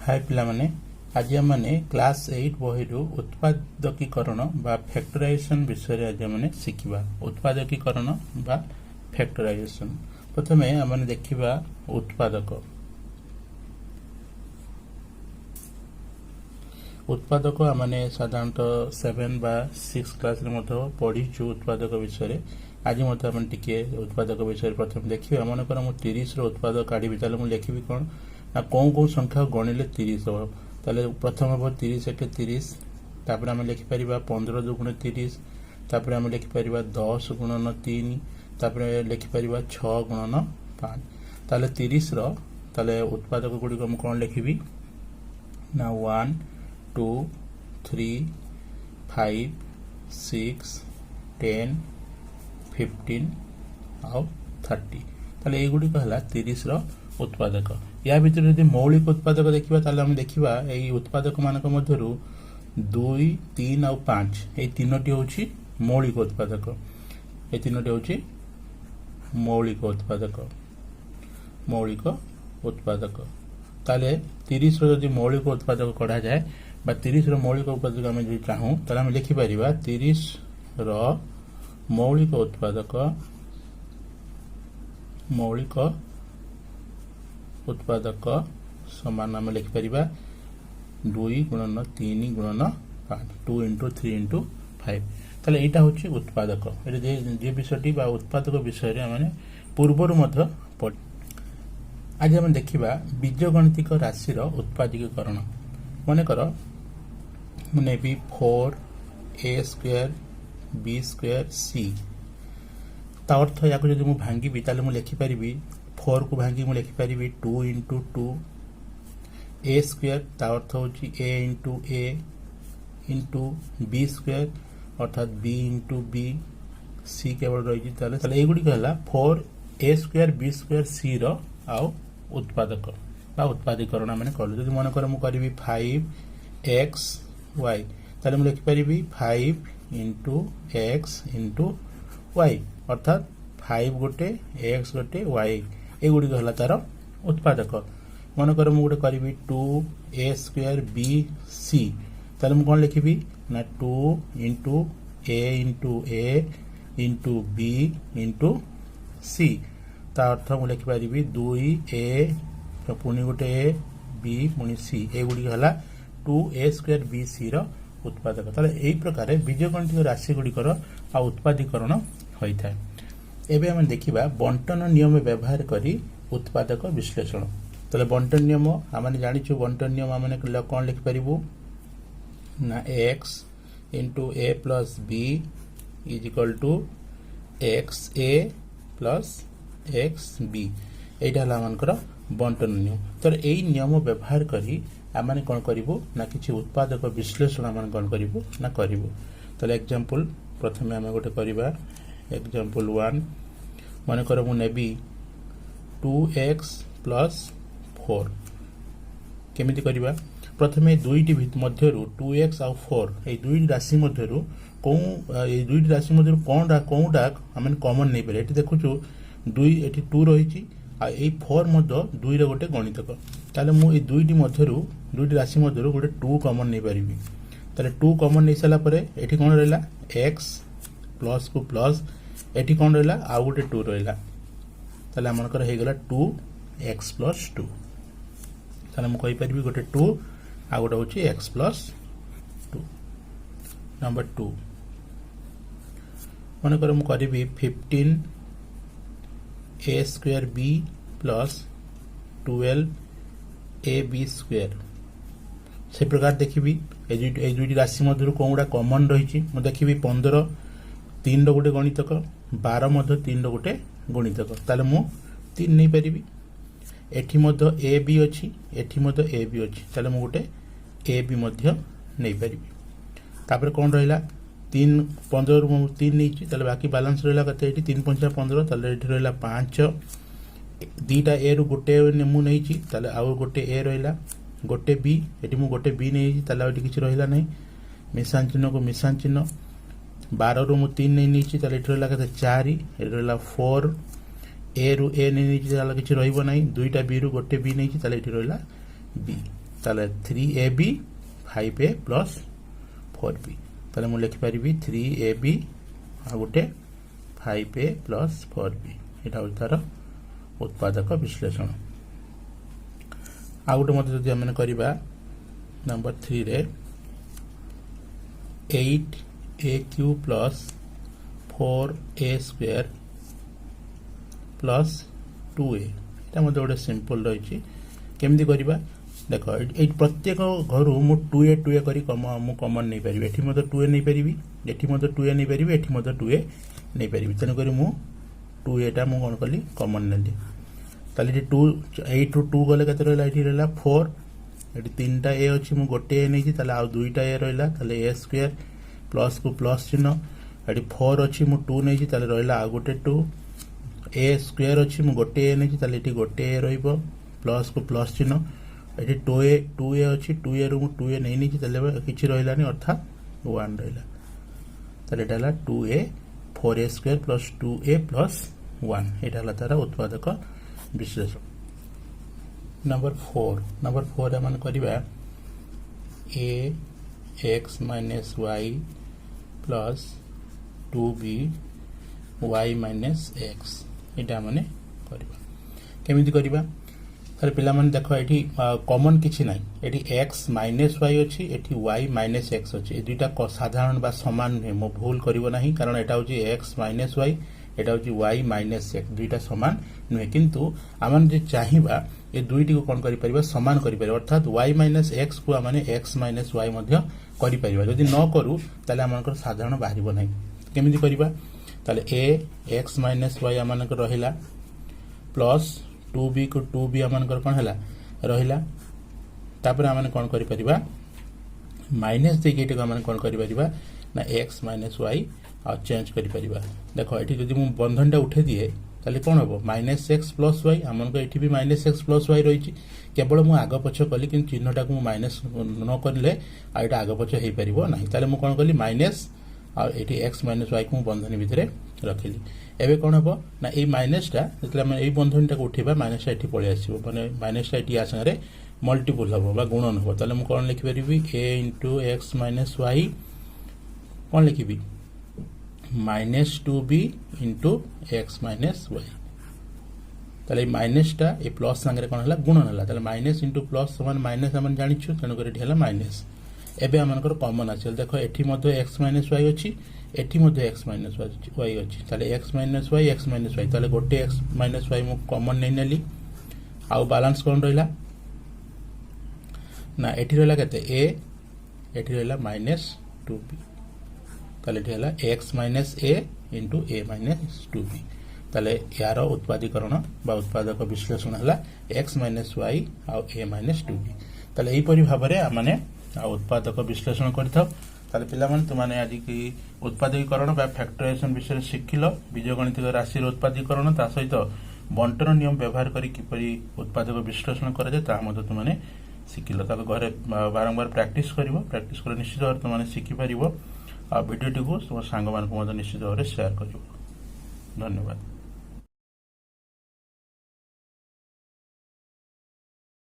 हाय पिला माने आज आमने क्लास 8 बही उत्पादकीकरण बा फैक्टराइजेशन विषय आज आमने शिखिबा। उत्पादकीकरण बा फैक्टराइजेशन प्रथम आमने देखिबा उत्पादक। उत्पादक आमने साधारणतः 7 बा 6 क्लास रे मधो पढिछु उत्पादक विषय। आज मते आमने टिके उत्पादक विषय प्रथम देखिबा। मन कर मु 30 रो उत्पादक काढी ताले मु लिखिबी कोन ना कौन संख्या गणिले 30 हम ताले प्रथम हम 30 एक 30 तापर आम लिखिपर 15 दुगुण 30 तापर आम लिखिपर 10 गुणन 3 तापर लिखिपर 6 गुणन 5 ताले 30 रो ताले उत्पादक गुडी को कौन लिखिबी ना 1 2 3 5 6 10 15 आउ 30 ताले ए गुडी कहला 30 रो उत्पादक। या भीतर यदि मौलिक उत्पादक देखिबा ताले हम देखिबा एई उत्पादक मानक मध्यरु 2 3 और 5 ए तीनोटी होची मौलिक उत्पादक। ए तीनोटी होची मौलिक उत्पादक। मौलिक उत्पादक ताले 30 रो यदि मौलिक उत्पादक कढा जाए बा 30 रो मौलिक उत्पादक हम जे चाहू ताले हम लिखि परिबा 30 रो मौलिक उत्पादक समान आम लिखिपर 2 गुणन 3 गुणन 5 2 इंटू 3 इंटू 5 ताले एटा होची उत्पादक। जे विषयटी बा उत्पादक विषय रे माने पूर्वरु मध्य पढ। आज हम देखिबा बीजगणितिक राशि रो उत्पादकीकरण। माने कर माने भी 4a square b square c ता अर्थ याको जदि मु भांगी भी ताले मु लिखि परिबी 4 को भांगी मु लिखि परिबी 2 इंटू 2 a स्क्वायर ता अर्थ होची a इंटू b स्क्वायर अर्थात b इंटू b c केवल रही ताले ताले एगुडी कहला 4a square b square c रो आउ उत्पादक बा उत्पादीकरण माने करलु। जदि मन कर मु करबी 5x y ताले मु लिखि परिबी 5 इंटू x इंटू y अर्थात 5 गोटे x गोटे y ए गुडी कहला तार उत्पादक। मन कर मु गोटे करबी 2a स्क्वायर b c ताले मु कोन लिखिबी ना 2 into a into b into c ता अर्थ मु लिखि परिबी 2a पुनी गोटे a b पुनी c ए गुडी कहला 2a स्क्वायर b c रो उत्पादक। ताले एई प्रकार बीजगणितिक राशि गुडीकर आ उत्पादीकरण होई थाए। एबे हम देखिबा बंटन नियम व्यवहार करी उत्पादक विश्लेषण। ताले बंटन नियम आमने जानिछु। बंटन नियम आमने कोन लिखि परिबु ना x into a plus b is equal to xa plus xb एटा हला मानकर बंटन नियम। तर एई नियम व्यवहार करी आमने कोन करिवो ना किछि उत्पादक विश्लेषण आमने कोन करिवो ना करिवो। ताले एग्जांपल प्रथमे आमे गोटे करिबा एग्जांपल 1 माने कर मु नेबी 2x प्लस 4 केमिति करिबा प्रथमे दुईटी मध्यरु 2x और 4 ए दुईटी राशि मध्यरु कोनटा आमे कॉमन नै परे। एटी देखुछु 2 एटी 2 रहिछि आ ए 4 मध्य 2 रे गोटे गणितक ताले मु ए दुईटी मध्यरु दुईटी राशि मध्यरु गोटे 2 कॉमन नै परिबी। ताले 2 कॉमन नै सला परे एटी कोन रहला x प्लस को प्लस एटी कोन रहला आ गोटे 2 रहला ताले हमनकर हे गेला 2x प्लस 2 ताले हम कहि परबी गोटे 2 आ गोटे होची x प्लस 2। नंबर 2 माने कर हम करबी 15a square b plus 12ab square से प्रकार देखिबी ए दुईटी राशि मध्यरु कोनडा कॉमन रहिछि मु देखिबी 15 3 रो गोटे गणितक 12 मध्य 3 रो गोटे गणितक ताले मु 3 नै परिबी। एठी मध्य ए बी अछि एठी मध्य ए बी अछि ताले मु गोटे ए बी मध्य नै परिबी। तापर कोन रहला 3 15 रो 3 नैछि ताले बाकी बैलेंस रहला कते एठी 3 5 15 ताले एठी रहला 5 दीटा ए रो गोटे मु नैछि ताले आउ गोटे ए रहला गोटे बी एठी मु गोटे बी नैछि ताले एठी किछि रहला नै मिसान चिन्ह को मिसान चिन्ह 12 रो मु 3 नैछि ताले एठी रहला कते 4 एठी रहला 4 ए रु ए नैछि ताले किछि रहइबो नै दुईटा बी रु गोटे बी नैछि ताले एठी रहला बी ताले 3ab 5a प्लस 4b ताले मु लिखि परिबी 3ab आ गोटे 5a प्लस 4b एटा होय तार उत्पादक विश्लेषण। आ गोटे मते जदि हम करिबा नंबर 3 रे 8aq plus 4a square plus 2a एटा मते गोटे सिंपल रही केमती करिबा देखो ए प्रत्येक घर मु 2a 2a करी मु कॉमन नहीं पारिबे एठी मते 2a नहीं पारिबी एठी मते 2a नहीं पारिबे एठी मते 2a नहीं पारिबी तने करी मु 2a टा मु कोन कली कॉमन नेली ताले 2 8 रु 2 गले कते रहला एठी रहला 4 एठी तीनटा a अछि मु गोटे a नै छी ताले आ दुईटा a रहला ताले a स्क्वायर प्लस को प्लस चिन्ह एठी 4 अछि मु 2 नै छी ताले रहला आ गोटे 2 a स्क्वायर अछि मु गोटे a नै छी ताले एठी गोटे a रहइबो प्लस को प्लस चिन्ह एठी 2a अछि 2a रु 2a नै नै छी ताले किछि रहलानी अर्थात 1 रहला ताले एटा हला 2a 4a square plus 2a plus 1 एटा हला तारा उत्पादक विश्लेषण। नंबर 4 हम करिबा a x minus y plus 2b y minus x एटा माने करिबा केमिति करिबा तारे पिला माने देखो एठी कॉमन किछि नै एठी x minus y अछि एठी y minus x अछि ए दुइटा साधारण बा समान नै मो भूल करिवो नाही कारण एटा होची x minus y एटा होची y minus x दुइटा समान नै किंतु आमन जे चाहिबा ए दुइटी को कोन करि परिबा समान करि परिबा अर्थात y minus x को माने x minus y मध्य करि परिबा यदि न करू ताले आमनकर साधारण बाहिरिबो नाही केमिति करिबा ताले a x minus y Amonkar रहिला प्लस 2b को 2b आमनकर कोन हला रहिला तापर आमन कोन करि परिबा माइनस दे केटे को आमन कोन करि परिबा ना x minus y आ चेंज करि परिबा देखो एठी जदि मु बंधनटा उठे दिए ताले कोन होबो -x + y आमन को एठी भी -x + y रहिछि केवल मु आग पछ कली कि चिन्हटा को माइनस न करले आ एटा आग पछ हेइ परिबो नाही ताले मु कोन कली माइनस आ एठी x minus y को बंधन भितरे रखिली एबे कोन होबो ना ए माइनस टा जतले हम ए बंधनटा को उठेबा माइनस टा एठी पळे आसीबो माने माइनस टा एठी आ संगे मल्टीपल होबो बा गुणन होबो ताले मु कोन लिखि परिबी a * x minus y कोन लिखिबी -2b * x minus y ताले माइनस टा ए प्लस संगे कोन हला गुणन हला ताले माइनस * प्लस समान माइनस हमन जानिछु तनो करे एठी हला माइनस एबे हमनकर कॉमन आछल देखो एठी मध्ये x minus y अछि एठी मध्ये x minus y अछि ताले x minus y ताले गोटे x minus y मु कॉमन नै नेली आ बैलेंस कोन रहला ना एठी रहला कते a एठी रहला -2b ताले एठी हला x minus a * a minus 2b ताले यार उत्पादीकरण बा उत्पादक विश्लेषण हला x minus y uh a minus 2b ताले एई परि भाबरे माने उत्पादक विश्लेषण करथाव ताले पिला माने तुमाने आज की उत्पादीकरण बा फैक्टराइजेशन विषय शिखिलो बीजगणित राशि उत्पादीकरण ता सहित बंटन नियम व्यवहार करी किपरि उत्पादक विश्लेषण करे जे ता मते तुमाने शिखिलो ता घरे बारंबार प्रैक्टिस करिवो प्रैक्टिस करे निश्चित भाव तुमाने शिखि परिवो आ वीडियो टी को तुम सांग मान को निश्चित भाव शेयर करिवो। धन्यवाद।